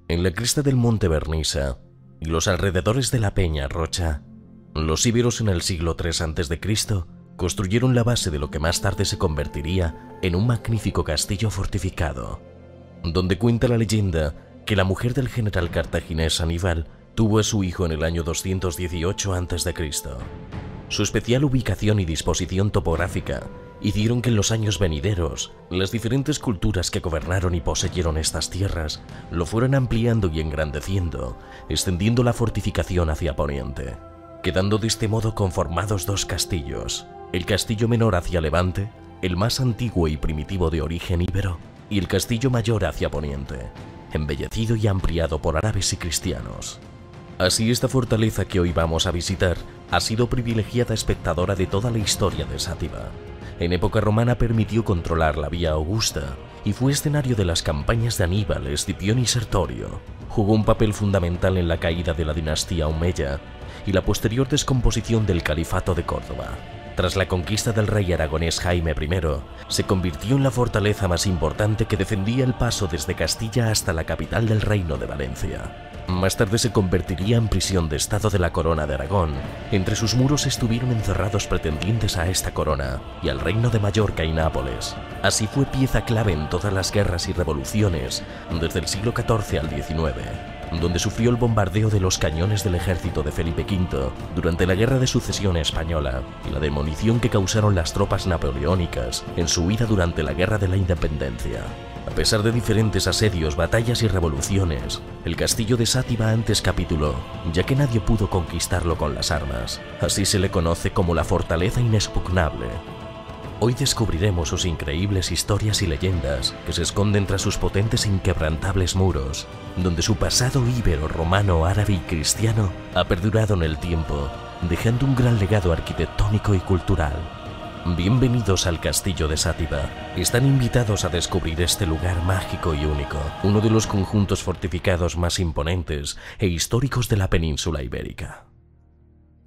En la cresta del monte Vernisa y los alrededores de la peña Rocha, los íberos en el siglo III a.C. construyeron la base de lo que más tarde se convertiría en un magnífico castillo fortificado, donde cuenta la leyenda que la mujer del general cartaginés Aníbal tuvo a su hijo en el año 218 a.C. Su especial ubicación y disposición topográfica hicieron que en los años venideros las diferentes culturas que gobernaron y poseyeron estas tierras lo fueran ampliando y engrandeciendo, extendiendo la fortificación hacia poniente, quedando de este modo conformados dos castillos: el castillo menor hacia levante, el más antiguo y primitivo de origen íbero, y el castillo mayor hacia poniente, embellecido y ampliado por árabes y cristianos. Así, esta fortaleza que hoy vamos a visitar ha sido privilegiada espectadora de toda la historia de Sátiva. En época romana permitió controlar la vía Augusta y fue escenario de las campañas de Aníbal, Escipión y Sertorio. Jugó un papel fundamental en la caída de la dinastía Omeya y la posterior descomposición del califato de Córdoba. Tras la conquista del rey aragonés Jaime I, se convirtió en la fortaleza más importante que defendía el paso desde Castilla hasta la capital del reino de Valencia. Más tarde se convertiría en prisión de estado de la corona de Aragón. Entre sus muros estuvieron encerrados pretendientes a esta corona y al reino de Mallorca y Nápoles. Así fue pieza clave en todas las guerras y revoluciones desde el siglo XIV al XIX, donde sufrió el bombardeo de los cañones del ejército de Felipe V durante la Guerra de Sucesión Española y la demolición que causaron las tropas napoleónicas en su huida durante la Guerra de la Independencia. A pesar de diferentes asedios, batallas y revoluciones, el castillo de Sátiva antes capituló, ya que nadie pudo conquistarlo con las armas. Así se le conoce como la fortaleza inexpugnable. Hoy descubriremos sus increíbles historias y leyendas que se esconden tras sus potentes e inquebrantables muros, donde su pasado íbero, romano, árabe y cristiano ha perdurado en el tiempo, dejando un gran legado arquitectónico y cultural. Bienvenidos al castillo de Sátiva. Están invitados a descubrir este lugar mágico y único, uno de los conjuntos fortificados más imponentes e históricos de la península ibérica.